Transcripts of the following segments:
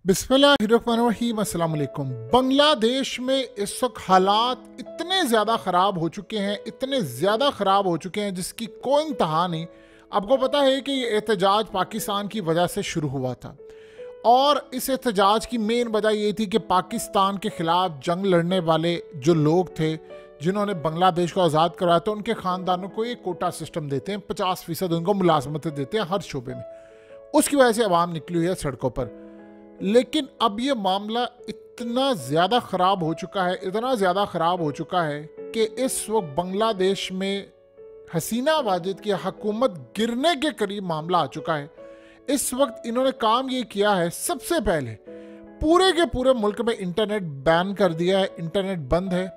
बिस्मिल्लाहिर्रहमानिर्रहीम। अस्सलाम वालेकुम। बांग्लादेश में इस वक्त हालात इतने ज़्यादा ख़राब हो चुके हैं, इतने ज़्यादा ख़राब हो चुके हैं जिसकी कोई इंतहा नहीं। आपको पता है कि ये एहतजाज पाकिस्तान की वजह से शुरू हुआ था और इस एहतजाज की मेन वजह ये थी कि पाकिस्तान के ख़िलाफ़ जंग लड़ने वाले जो लोग थे जिन्होंने बांग्लादेश को आज़ाद करवाया था उनके ख़ानदानों को ये कोटा सिस्टम देते हैं, 50% उनको मुलाजमतें देते हैं हर शोबे में। उसकी वजह से आवाम निकली हुई है सड़कों पर। लेकिन अब ये मामला इतना ज़्यादा ख़राब हो चुका है, इतना ज़्यादा ख़राब हो चुका है कि इस वक्त बांग्लादेश में हसीना वाजिद की हुकूमत गिरने के करीब मामला आ चुका है। इस वक्त इन्होंने काम ये किया है, सबसे पहले पूरे के पूरे मुल्क में इंटरनेट बैन कर दिया है, इंटरनेट बंद है।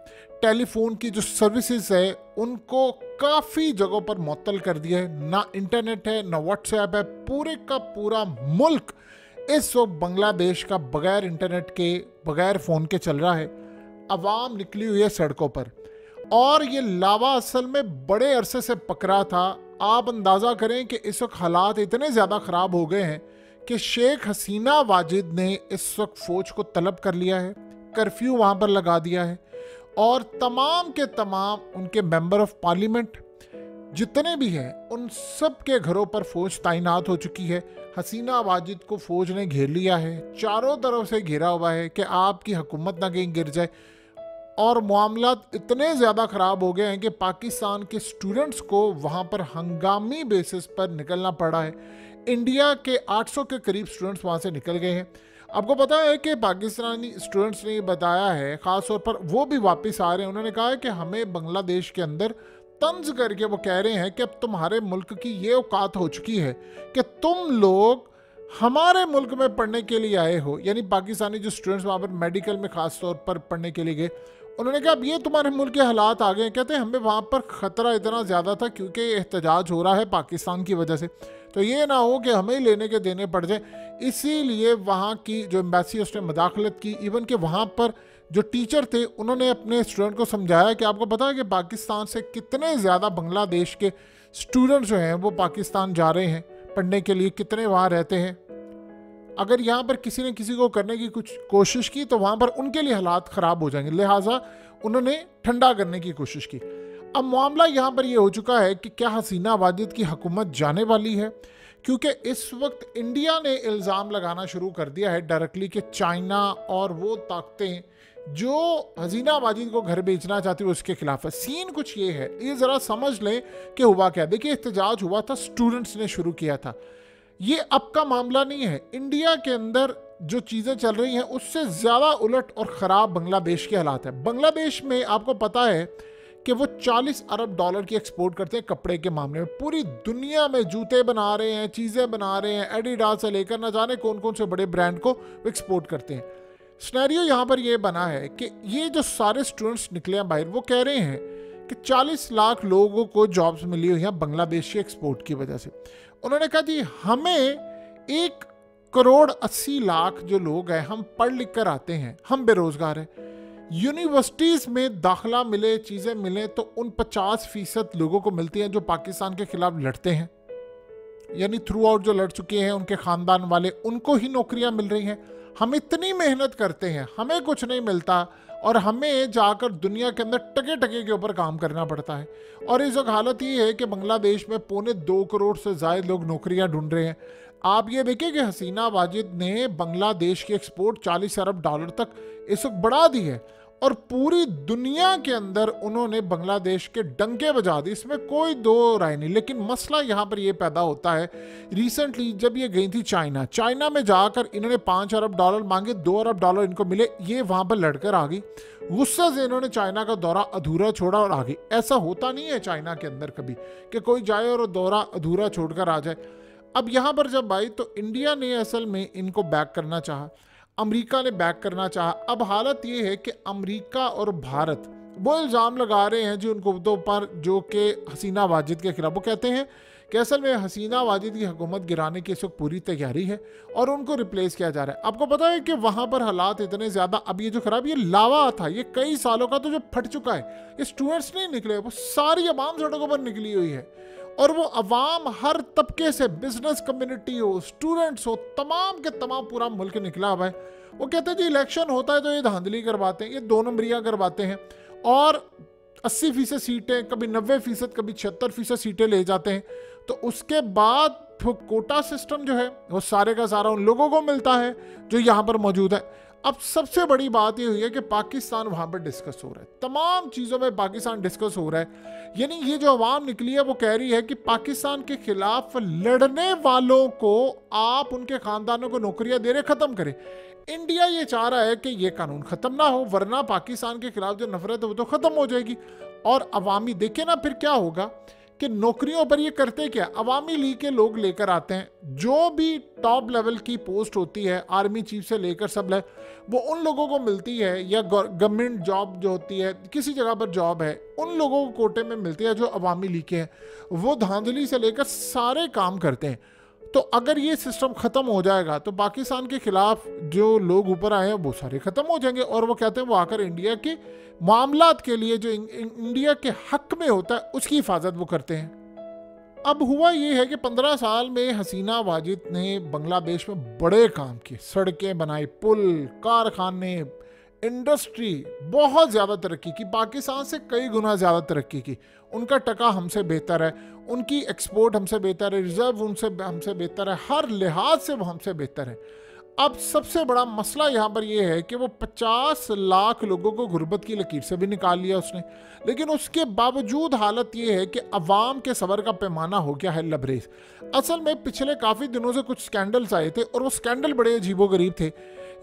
टेलीफोन की जो सर्विसेज है उनको काफ़ी जगहों पर मुअत्तल कर दिया है, ना इंटरनेट है ना व्हाट्सएप है। पूरे का पूरा मुल्क इस वक्त बांग्लादेश का बगैर इंटरनेट के, बगैर फ़ोन के चल रहा है। अवाम निकली हुई है सड़कों पर और ये लावा असल में बड़े अरसे से पकड़ा था। आप अंदाज़ा करें कि इस वक्त हालात इतने ज़्यादा ख़राब हो गए हैं कि शेख हसीना वाजिद ने इस वक्त फ़ौज को तलब कर लिया है, कर्फ्यू वहाँ पर लगा दिया है और तमाम के तमाम उनके मेंबर ऑफ पार्लियामेंट जितने भी हैं उन सब के घरों पर फ़ौज तैनात हो चुकी है। हसीना वाजिद को फ़ौज ने घेर लिया है, चारों तरफ से घेरा हुआ है कि आपकी हुकूमत ना कहीं गिर जाए। और मामला इतने ज़्यादा ख़राब हो गए हैं कि पाकिस्तान के स्टूडेंट्स को वहाँ पर हंगामी बेसिस पर निकलना पड़ा है। इंडिया के 800 के करीब स्टूडेंट्स वहाँ से निकल गए हैं। आपको पता है कि पाकिस्तानी स्टूडेंट्स ने बताया है, ख़ास तौर पर वो भी वापस आ रहे हैं। उन्होंने कहा है कि हमें बांग्लादेश के अंदर तंज करके वो कह रहे हैं कि अब तुम्हारे मुल्क की ये औकात हो चुकी है कि तुम लोग हमारे मुल्क में पढ़ने के लिए आए हो। यानी पाकिस्तानी जो स्टूडेंट्स वहाँ पर मेडिकल में ख़ास तौर पर पढ़ने के लिए गए, उन्होंने कहा अब ये तुम्हारे मुल्क के हालात आ गए हैं। कहते हैं हमें वहाँ पर ख़तरा इतना ज़्यादा था क्योंकि एहतजाज हो रहा है पाकिस्तान की वजह से, तो ये ना हो कि हमें लेने के देने पड़ जाए। इसीलिए वहाँ की जो एम्बेसी उसने मदाखलत की। इवन कि वहाँ पर जो टीचर थे उन्होंने अपने स्टूडेंट को समझाया कि आपको पता है कि पाकिस्तान से कितने ज़्यादा बांग्लादेश के स्टूडेंट्स जो हैं वो पाकिस्तान जा रहे हैं पढ़ने के लिए, कितने वहाँ रहते हैं। अगर यहाँ पर किसी ने किसी को करने की कुछ कोशिश की तो वहाँ पर उनके लिए हालात ख़राब हो जाएंगे, लिहाजा उन्होंने ठंडा करने की कोशिश की। अब मामला यहाँ पर ये हो चुका है कि क्या हसीना वाजिद की हुकूमत जाने वाली है, क्योंकि इस वक्त इंडिया ने इल्ज़ाम लगाना शुरू कर दिया है डायरेक्टली कि चाइना और वो ताकतें जो हसीना वाजिद को घर बेचना चाहती है उसके खिलाफ है। सीन कुछ ये है, ये ज़रा समझ लें कि हुआ क्या। देखिए, एहतजाज हुआ था, स्टूडेंट्स ने शुरू किया था। ये अब का मामला नहीं है। इंडिया के अंदर जो चीज़ें चल रही हैं उससे ज़्यादा उलट और ख़राब बांग्लादेश के हालात हैं। बांग्लादेश में आपको पता है कि वो 40 अरब डॉलर की एक्सपोर्ट करते हैं कपड़े के मामले में। पूरी दुनिया में जूते बना रहे हैं, चीज़ें बना रहे हैं, एडिडास से लेकर ना जाने कौन कौन से बड़े ब्रांड को एक्सपोर्ट करते हैं। सिनेरियो यहाँ पर ये बना है कि ये जो सारे स्टूडेंट्स निकले हैं बाहर, वो कह रहे हैं कि 40 लाख लोगों को जॉब्स मिली हुई हैं बांग्लादेश के एक्सपोर्ट की वजह से। उन्होंने कहा जी हमें 1 करोड़ 80 लाख जो लोग हैं, हम पढ़ लिख कर आते हैं, हम बेरोज़गार हैं, यूनिवर्सिटीज़ में दाखिला मिले, चीज़ें मिलें तो उन 50% लोगों को मिलती हैं जो पाकिस्तान के ख़िलाफ़ लड़ते हैं। यानी थ्रू आउट जो लड़ चुके हैं उनके ख़ानदान वाले, उनको ही नौकरियां मिल रही हैं। हम इतनी मेहनत करते हैं, हमें कुछ नहीं मिलता और हमें जाकर दुनिया के अंदर टके टके के ऊपर काम करना पड़ता है। और इस वक्त हालत ये है कि बांग्लादेश में 2.25 करोड़ से ज़्यादा लोग नौकरियां ढूंढ रहे हैं। आप ये देखिए कि हसीना वाजिद ने बांग्लादेश की एक्सपोर्ट 40 अरब डॉलर तक इस वक्त बढ़ा दी है और पूरी दुनिया के अंदर उन्होंने बांग्लादेश के डंके बजा दिए, इसमें कोई दो राय नहीं। लेकिन मसला यहाँ पर ये पैदा होता है, रिसेंटली जब ये गई थी चाइना में जाकर इन्होंने 5 अरब डॉलर मांगे, 2 अरब डॉलर इनको मिले, ये वहाँ पर लड़कर आ गई। गुस्से से इन्होंने चाइना का दौरा अधूरा छोड़ा और आ गई। ऐसा होता नहीं है चाइना के अंदर कभी कि कोई जाए और दौरा अधूरा छोड़कर आ जाए। अब यहाँ पर जब आई तो इंडिया ने असल में इनको बैक करना चाहा, अमेरिका ने बैक करना चाहा। अब हालत ये है कि अमेरिका और भारत वो इल्ज़ाम लगा रहे हैं जी उनको पर, जो कि हसीना वाजिद के खिलाफ। वो कहते हैं कि असल में हसीना वाजिद की हुकूमत गिराने की इस वक्त पूरी तैयारी है और उनको रिप्लेस किया जा रहा है। आपको पता है कि वहाँ पर हालात इतने ज़्यादा, अब ये जो खराब, ये लावा था, ये कई सालों का तो जो फट चुका है, ये स्टूडेंट्स नहीं निकले, वो सारी आवाम सड़कों पर निकली हुई है और वो अवाम हर तबके से, बिजनेस कम्युनिटी हो, स्टूडेंट्स हो, तमाम के तमाम पूरा मुल्क निकला हुआ है। वो कहते हैं जी इलेक्शन होता है तो ये धांधली करवाते हैं, ये 2 नंबरियां करवाते हैं और 80% सीटें, कभी 90%, कभी 76% सीटें ले जाते हैं। तो उसके बाद कोटा सिस्टम जो है वो सारे का सारा उन लोगों को मिलता है जो यहाँ पर मौजूद है। अब सबसे बड़ी बात ये हुई है कि पाकिस्तान वहाँ पर डिस्कस हो रहा है, तमाम चीज़ों में पाकिस्तान डिस्कस हो रहा है। यानी ये जो अवाम निकली है वो कह रही है कि पाकिस्तान के खिलाफ लड़ने वालों को आप उनके ख़ानदानों को नौकरियां दे रहे ख़त्म करें। इंडिया ये चाह रहा है कि ये कानून ख़त्म ना हो, वरना पाकिस्तान के खिलाफ जो नफरत है वो तो ख़त्म हो जाएगी। और अवामी देखे ना फिर क्या होगा कि नौकरियों पर ये करते क्या, अवामी लीग के लोग लेकर आते हैं, जो भी टॉप लेवल की पोस्ट होती है आर्मी चीफ से लेकर सब वो उन लोगों को मिलती है, या गवर्नमेंट जॉब जो होती है, किसी जगह पर जॉब है, उन लोगों को कोटे में मिलती है जो अवामी लीग के हैं। वो धांधली से लेकर सारे काम करते हैं। तो अगर ये सिस्टम ख़त्म हो जाएगा तो पाकिस्तान के खिलाफ जो लोग ऊपर आए हैं वो सारे ख़त्म हो जाएंगे। और वो कहते हैं वो आकर इंडिया के मामलात के लिए जो इंडिया के हक में होता है उसकी हिफाजत वो करते हैं। अब हुआ ये है कि 15 साल में हसीना वाजिद ने बांग्लादेश में बड़े काम किए, सड़कें बनाई, पुल, कारखाने, इंडस्ट्री, बहुत ज़्यादा तरक्की की, पाकिस्तान से कई गुना ज़्यादा तरक्की की। उनका टका हमसे बेहतर है, उनकी एक्सपोर्ट हमसे बेहतर है, रिजर्व हमसे बेहतर है, हर लिहाज से वो हमसे बेहतर है। अब सबसे बड़ा मसला यहाँ पर यह है कि वो 50 लाख लोगों को गुर्बत की लकीर से भी निकाल लिया उसने, लेकिन उसके बावजूद हालत ये है कि अवाम के सबर का पैमाना हो गया है लबरेज। असल में पिछले काफ़ी दिनों से कुछ स्कैंडल्स आए थे और वो स्कैंडल बड़े अजीबोगरीब थे।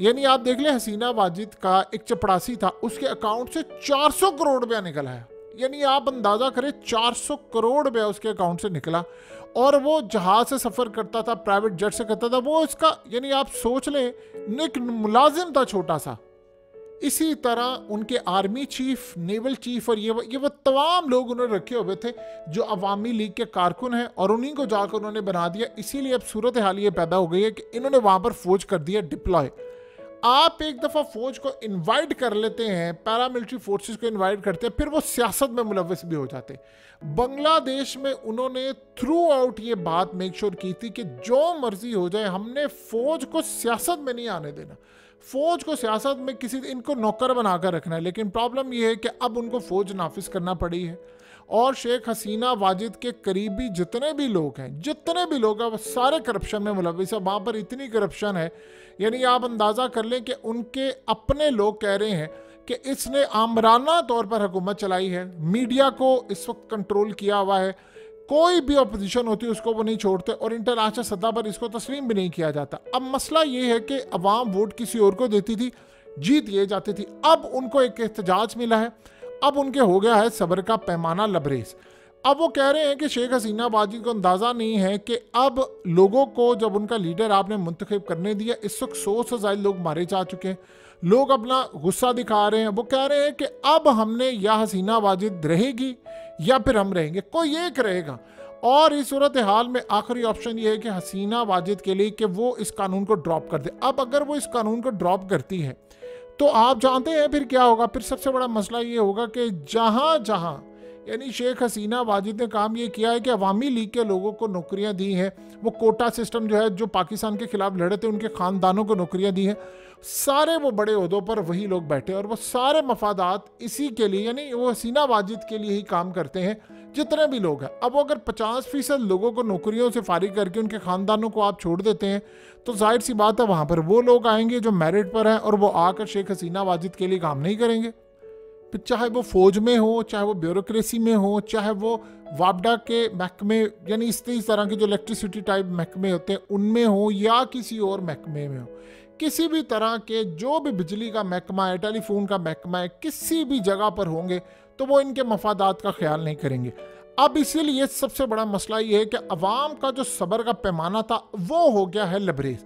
यानी आप देख लें, हसीना वाजिद का एक चपड़ासी था, उसके अकाउंट से 400 करोड़ रुपया निकला है। यानी आप अंदाज़ा करें 400 करोड़ रुपया उसके अकाउंट से निकला। और वो जहाज से सफ़र करता था, प्राइवेट जेट से करता था, वो इसका यानी आप सोच लें एक मुलाजिम था छोटा सा। इसी तरह उनके आर्मी चीफ, नेवल चीफ और ये वो तमाम लोग उन्होंने रखे हुए थे जो अवामी लीग के कारकुन हैं, और उन्हीं को जाकर उन्होंने बना दिया। इसीलिए अब सूरत हाल ये पैदा हो गई है कि इन्होंने वहाँ पर फौज कर दिया डिप्लॉय। आप एक दफ़ा फौज को इनवाइट कर लेते हैं, पैरामिलिट्री फोर्सेस को इनवाइट करते हैं, फिर वो सियासत में मुलव्वस भी हो जाते हैं। बांग्लादेश में उन्होंने थ्रू आउट ये बात मेक श्योर की थी कि जो मर्जी हो जाए, हमने फौज को सियासत में नहीं आने देना, फौज को सियासत में किसी इनको नौकर बनाकर रखना है। लेकिन प्रॉब्लम ये है कि अब उनको फौज नाफिज करना पड़ी है। और शेख हसीना वाजिद के करीबी जितने भी लोग हैं वो सारे करप्शन में मुलव्वस है। वहाँ पर इतनी करप्शन है, यानी आप अंदाज़ा कर लें कि उनके अपने लोग कह रहे हैं कि इसने आमराना तौर पर हुकूमत चलाई है, मीडिया को इस वक्त कंट्रोल किया हुआ है, कोई भी अपोजिशन होती है उसको वो नहीं छोड़ते, और इंटरनेशनल सतह पर इसको तस्लीम भी नहीं किया जाता। अब मसला ये है कि अवाम वोट किसी और को देती थी, जीत ये जाती थी। अब उनको एक एहतजाज मिला है, अब उनके हो गया है सब्र का पैमाना लबरेज। अब वो कह रहे हैं कि शेख हसीना वाजिद को अंदाज़ा नहीं है कि अब लोगों को जब उनका लीडर आपने मुंतखब करने दिया, इस वक्त 100 से ज़्यादा लोग मारे जा चुके हैं, लोग अपना गुस्सा दिखा रहे हैं। वो कह रहे हैं कि अब हमने या हसीना वाजिद रहेगी या फिर हम रहेंगे, कोई एक रहेगा। और इस सूरत हाल में आखिरी ऑप्शन ये है कि हसीना वाजिद के लिए कि वो इस कानून को ड्रॉप कर दे। अब अगर वो इस कानून को ड्रॉप करती है तो आप जानते हैं फिर क्या होगा। फिर सबसे बड़ा मसला ये होगा कि जहाँ जहाँ यानी शेख हसीना वाजिद ने काम ये किया है कि अवामी लीग के लोगों को नौकरियां दी हैं, वो कोटा सिस्टम जो है, जो पाकिस्तान के खिलाफ लड़े थे उनके ख़ानदानों को नौकरियां दी हैं, सारे वो बड़े ओहदों पर वही लोग बैठे, और वो सारे मफादात इसी के लिए, यानी वो हसीना वाजिद के लिए ही काम करते हैं जितने भी लोग हैं। अब अगर 50% लोगों को नौकरियों से फारिग करके उनके ख़ानदानों को आप छोड़ देते हैं तो जाहिर सी बात है वहाँ पर वो लोग आएंगे जो मेरिट पर हैं, और वो आकर शेख हसीना वाजिद के लिए काम नहीं करेंगे। फिर चाहे वो फौज में हो, चाहे वो ब्यूरोक्रेसी में हो, चाहे वो वापडा के महकमे यानी इस तरह के जो इलेक्ट्रिसिटी टाइप महकमे होते हैं उनमें हो, या किसी और महकमे में हो, किसी भी तरह के जो भी बिजली का महकमा है, टेलीफोन का महकमा है, किसी भी जगह पर होंगे तो वो इनके मफादात का ख्याल नहीं करेंगे। अब इसीलिए सबसे बड़ा मसला ये है कि अवाम का जो सब्र का पैमाना था वो हो गया है लबरेज।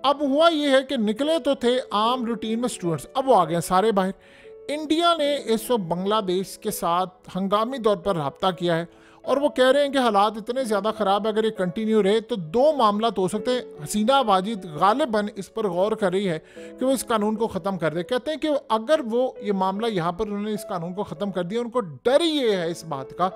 अब हुआ ये है कि निकले तो थे आम रूटीन में स्टूडेंट्स, अब वो आ गए सारे बाहर। इंडिया ने इस वक्त बांग्लादेश के साथ हंगामी तौर पर रब्ता किया है, और वो कह रहे हैं कि हालात इतने ज़्यादा ख़राब है, अगर ये कंटिन्यू रहे तो 2 मामला हो सकते हैं। हसीना वाजिद गालिबन इस पर गौर कर रही है कि वो इस कानून को ख़त्म कर दे। कहते हैं कि अगर वो ये मामला यहाँ पर उन्होंने इस कानून को ख़त्म कर दिया, उनको डर ये है इस बात का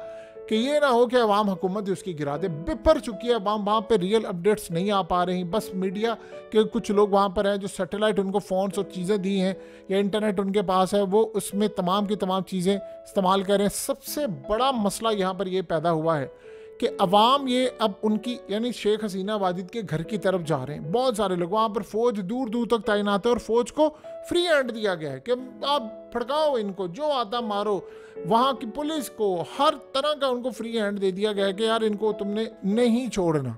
कि ये ना हो कि अवाम हुकूमत उसकी गिरा दे। बिफर चुकी है अवाम, वहाँ पे रियल अपडेट्स नहीं आ पा रही। बस मीडिया के कुछ लोग वहाँ पर हैं जो सैटेलाइट उनको फ़ोन्स और चीज़ें दी हैं या इंटरनेट उनके पास है, वो उसमें तमाम की तमाम चीज़ें इस्तेमाल कर रहे हैं। सबसे बड़ा मसला यहाँ पर ये पैदा हुआ है कि अवाम ये अब उनकी यानी शेख हसीना वाजिद के घर की तरफ जा रहे हैं। बहुत सारे लोग वहाँ पर फ़ौज दूर दूर तक तैनात है और फ़ौज को फ्री हैंड दिया गया है कि आप फड़काओ इनको, जो आता मारो। वहाँ की पुलिस को हर तरह का उनको फ्री हैंड दे दिया गया है कि यार इनको तुमने नहीं छोड़ना।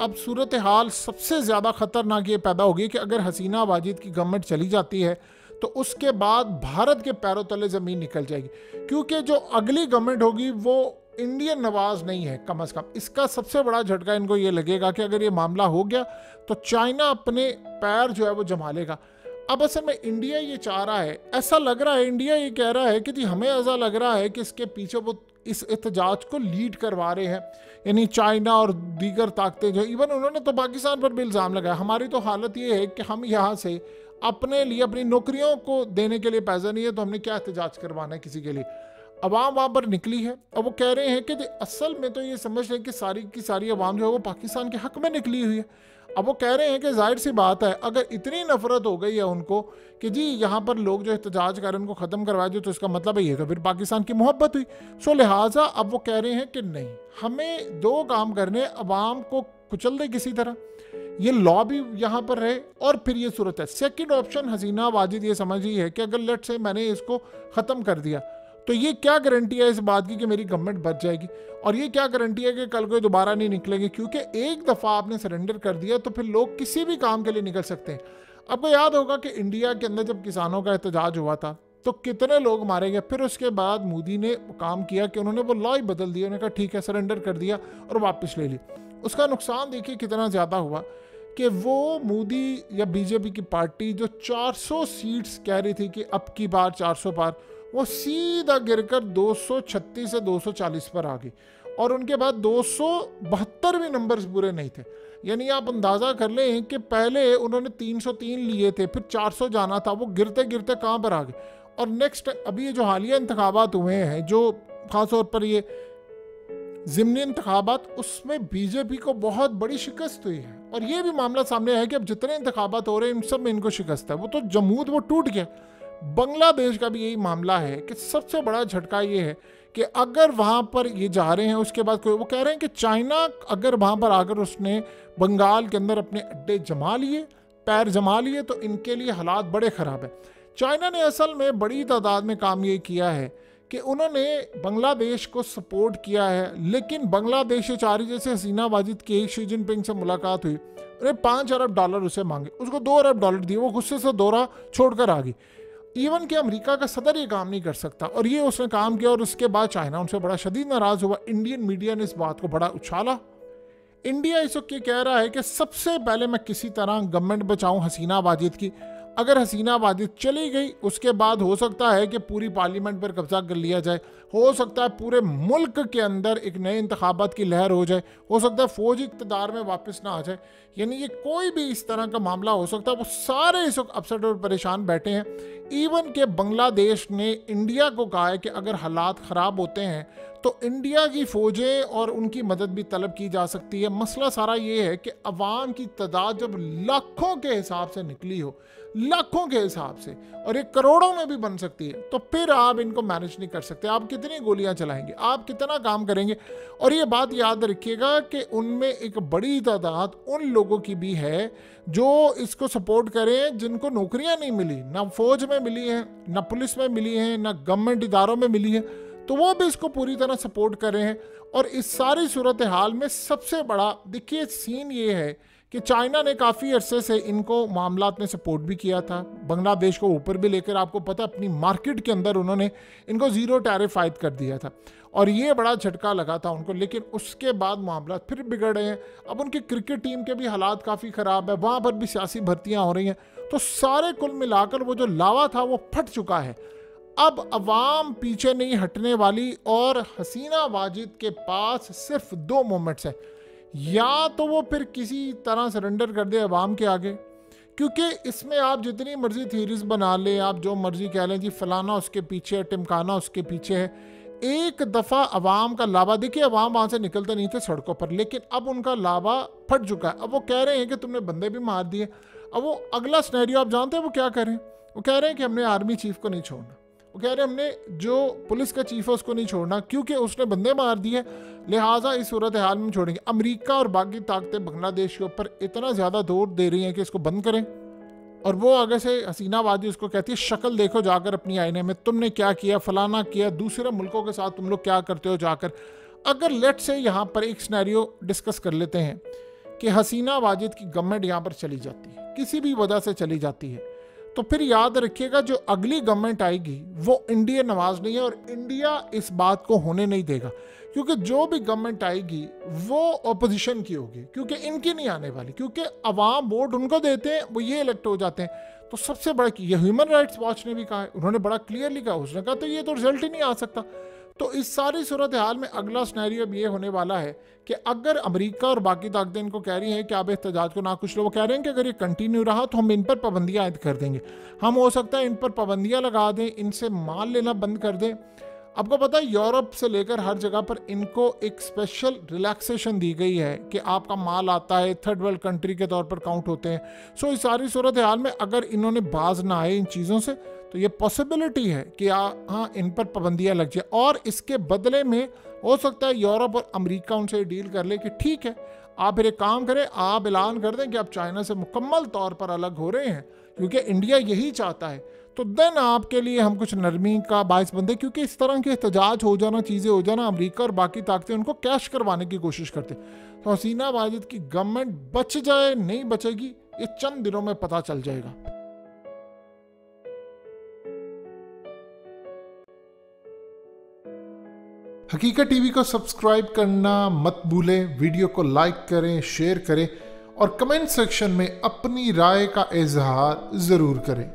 अब सूरत हाल सबसे ज़्यादा ख़तरनाक ये पैदा होगी कि अगर हसीना वाजिद की गवर्नमेंट चली जाती है तो उसके बाद भारत के पैरों तले ज़मीन निकल जाएगी, क्योंकि जो अगली गवर्नमेंट होगी वो इंडियन नवाज नहीं है कम अज़ कम। इसका सबसे बड़ा झटका इनको ये लगेगा कि अगर ये मामला हो गया तो चाइना अपने पैर जो है वो जमा लेगा। अब असल में इंडिया ये चाह रहा है, ऐसा लग रहा है इंडिया ये कह रहा है कि जी हमें ऐसा लग रहा है कि इसके पीछे वो इस एहतजाज को लीड करवा रहे हैं, यानी चाइना और दीगर ताकतें जो, इवन उन्होंने तो पाकिस्तान पर भी इल्ज़ाम लगाया। हमारी तो हालत ये है कि हम यहाँ से अपने लिए अपनी नौकरियों को देने के लिए पैसा नहीं है, तो हमने क्या एहतजाज करवाना है किसी के लिए। अवाम वहाँ पर निकली है और वो कह रहे हैं कि असल में तो ये समझ रहे हैं कि सारी की सारी अवाम जो है वो पाकिस्तान के हक़ में निकली हुई है। अब वो कह रहे हैं कि जाहिर सी बात है अगर इतनी नफरत हो गई है उनको कि जी यहाँ पर लोग जो एहतजाज कर रहे हैं उनको ख़त्म करवा दो, तो इसका मतलब है ये तो फिर पाकिस्तान की मोहब्बत हुई। लिहाजा अब वो कह रहे हैं कि नहीं, हमें दो काम करने, अवाम को कुचल दे किसी तरह, ये लॉ भी यहाँ पर रहे और फिर ये सूरत है। सेकेंड ऑप्शन हसीना वाजिद ये समझ ही है कि अगर लेट से मैंने इसको ख़त्म कर दिया तो ये क्या गारंटी है इस बात की कि मेरी गवर्नमेंट बच जाएगी, और ये क्या गारंटी है कि कल कोई दोबारा नहीं निकलेगी, क्योंकि एक दफ़ा आपने सरेंडर कर दिया तो फिर लोग किसी भी काम के लिए निकल सकते हैं। आपको याद होगा कि इंडिया के अंदर जब किसानों का एहतजाज हुआ था तो कितने लोग मारे गए। फिर उसके बाद मोदी ने काम किया कि उन्होंने वो लॉ ही बदल दिया, उन्होंने कहा ठीक है सरेंडर कर दिया और वापस ले ली। उसका नुकसान देखिए कितना ज़्यादा हुआ कि वो मोदी या बीजेपी की पार्टी जो 400 सीट्स कह रही थी कि अब की बार 400 पार, वो सीधा गिरकर 236 से 240 पर आ गई और उनके बाद 272 भी नंबर्स बुरे नहीं थे। यानी आप अंदाज़ा कर लें कि पहले उन्होंने 303 लिए थे, फिर 400 जाना था, वो गिरते गिरते कहाँ पर आ गए। और नेक्स्ट अभी ये जो हालिया इंतखाबात हुए हैं, जो ख़ासतौर पर ये ज़िमनी इंतखाबात, उसमें बीजेपी को बहुत बड़ी शिकस्त हुई है। और ये भी मामला सामने आया कि अब जितने इंतखाबात हो रहे हैं इन सब में इनको शिकस्त है। वो तो जमहूर वो टूट गया। बांग्लादेश का भी यही मामला है कि सबसे बड़ा झटका ये है कि अगर वहाँ पर ये जा रहे हैं उसके बाद कोई, वो कह रहे हैं कि चाइना अगर वहाँ पर आकर उसने बंगाल के अंदर अपने अड्डे जमा लिए, पैर जमा लिए, तो इनके लिए हालात बड़े ख़राब है। चाइना ने असल में बड़ी तादाद में काम ये किया है कि उन्होंने बांग्लादेश को सपोर्ट किया है, लेकिन बांग्लादेश चारी जैसे हसीना वाजिद की शी जिनपिंग से मुलाकात हुई, उन्हें $5 अरब उसे मांगे, उसको $2 अरब दिए, वो गुस्से से दौरा छोड़कर आ गई। इवन कि अमेरिका का सदर ये काम नहीं कर सकता, और ये उसने काम किया और उसके बाद चाइना उनसे बड़ा शदीद नाराज़ हुआ। इंडियन मीडिया ने इस बात को बड़ा उछाला। इंडिया इस वक्त ये कह रहा है कि सबसे पहले मैं किसी तरह गवर्नमेंट बचाऊं हसीना वाजिद की। अगर हसीना वाजिद चली गई उसके बाद हो सकता है कि पूरी पार्लियामेंट पर कब्जा कर लिया जाए, हो सकता है पूरे मुल्क के अंदर एक नए इंतखाबात की लहर हो जाए, हो सकता है फौज इक़्तिदार में वापस ना आ जाए, यानी ये कोई भी इस तरह का मामला हो सकता है। वो सारे इस वक्त अपसेट और परेशान बैठे हैं। इवन के बांग्लादेश ने इंडिया को कहा है कि अगर हालात ख़राब होते हैं तो इंडिया की फ़ौजें और उनकी मदद भी तलब की जा सकती है। मसला सारा ये है कि अवाम की तादाद जब लाखों के हिसाब से निकली हो, लाखों के हिसाब से, और ये करोड़ों में भी बन सकती है, तो फिर आप इनको मैनेज नहीं कर सकते। आप कितनी गोलियां चलाएंगे, आप कितना काम करेंगे। और ये बात याद रखिएगा कि उनमें एक बड़ी तादाद उन लोगों की भी है जो इसको सपोर्ट करें जिनको नौकरियां नहीं मिली, ना फौज में मिली हैं, ना पुलिस में मिली हैं, ना गवर्नमेंट इदारों में मिली हैं, तो वो भी इसको पूरी तरह सपोर्ट कर रहे हैं। और इस सारी सूरत हाल में सबसे बड़ा देखिए सीन ये है कि चाइना ने काफ़ी अरसे से इनको मामलात में सपोर्ट भी किया था, बांग्लादेश को ऊपर भी लेकर, आपको पता है अपनी मार्केट के अंदर उन्होंने इनको ज़ीरो टैरिफ आयद कर दिया था और ये बड़ा झटका लगा था उनको। लेकिन उसके बाद मामला फिर बिगड़ रहे हैं। अब उनकी क्रिकेट टीम के भी हालात काफ़ी ख़राब है, वहाँ पर भी सियासी भर्तियाँ हो रही हैं, तो सारे कुल मिलाकर वो जो लावा था वो फट चुका है। अब अवाम पीछे नहीं हटने वाली और हसीना वाजिद के पास सिर्फ 2 मोमेंट्स हैं, या तो वो फिर किसी तरह सरेंडर कर दे अवाम के आगे, क्योंकि इसमें आप जितनी मर्जी थीरीज बना लें, आप जो मर्जी कह लें जी फलाना उसके पीछे है, टिमकाना उसके पीछे है, एक दफ़ा अवाम का लावा, देखिए अवाम वहाँ से निकलते नहीं थे सड़कों पर, लेकिन अब उनका लावा फट चुका है। अब वो कह रहे हैं कि तुमने बंदे भी मार दिए। अब वो अगला सिनेरियो आप जानते हैं वो क्या करें? वो कह रहे हैं कि हमने आर्मी चीफ को नहीं छोड़ना, वो कह रहे हैं हमने जो पुलिस का चीफ है उसको नहीं छोड़ना क्योंकि उसने बंदे मार दिए, लिहाजा इस सूरत हाल में छोड़ेंगे। अमेरिका और बाकी ताकतें बांग्लादेश के ऊपर इतना ज़्यादा जोर दे रही हैं कि इसको बंद करें, और वो आगे से हसीना वादी उसको कहती है शक्ल देखो जाकर अपनी आईने में, तुमने क्या किया, फलाना किया, दूसरे मुल्कों के साथ तुम लोग क्या करते हो जाकर। अगर लेट से यहाँ पर एक सिनेरियो डिस्कस कर लेते हैं कि हसीना वाजिद की गवर्नमेंट यहाँ पर चली जाती है, किसी भी वजह से चली जाती है, तो फिर याद रखिएगा जो अगली गवर्नमेंट आएगी वो इंडिया नवाज नहीं है, और इंडिया इस बात को होने नहीं देगा, क्योंकि जो भी गवर्नमेंट आएगी वो ऑपोजिशन की होगी, क्योंकि इनकी नहीं आने वाली, क्योंकि अवाम वोट उनको देते हैं, वो ये इलेक्ट हो जाते हैं। तो सबसे बड़ा ये ह्यूमन राइट्स वॉच ने भी कहा है, उन्होंने बड़ा क्लियरली कहा, उसने कहा तो ये तो रिजल्ट ही नहीं आ सकता। तो इस सारी सूरत हाल में अगला सिनेरियो अब ये होने वाला है कि अगर अमेरिका और बाकी ताकतें इनको कह रही हैं कि आप एहतजाज को ना कुछ लो, वो कह रहे हैं कि अगर ये कंटिन्यू रहा तो हम इन पर पाबंदियां आयद कर देंगे, हम हो सकता है इन पर पाबंदियां लगा दें, इनसे माल लेना बंद कर दें। आपको पता है यूरोप से लेकर हर जगह पर इनको एक स्पेशल रिलैक्सेशन दी गई है कि आपका माल आता है थर्ड वर्ल्ड कंट्री के तौर पर काउंट होते हैं। सो इस सारी सूरत हाल में अगर इन्होंने बाज ना आए इन चीज़ों से तो ये पॉसिबिलिटी है कि हाँ इन पर पाबंदियां लग जाए, और इसके बदले में हो सकता है यूरोप और अमेरिका उनसे डील कर ले कि ठीक है आप फिर एक काम करें, आप ऐलान कर दें कि आप चाइना से मुकम्मल तौर पर अलग हो रहे हैं, क्योंकि इंडिया यही चाहता है, तो देन आपके लिए हम कुछ नरमी का बायस बनते, क्योंकि इस तरह के एहतजाज हो जाना, चीज़ें हो जाना, अमेरिका और बाकी ताकतें उनको कैश करवाने की कोशिश करते। तो हसीना वाजिद की गवर्नमेंट बच जाए नहीं बचेगी ये चंद दिनों में पता चल जाएगा। हकीकत टीवी को सब्सक्राइब करना मत भूलें, वीडियो को लाइक करें, शेयर करें और कमेंट सेक्शन में अपनी राय का इजहार ज़रूर करें।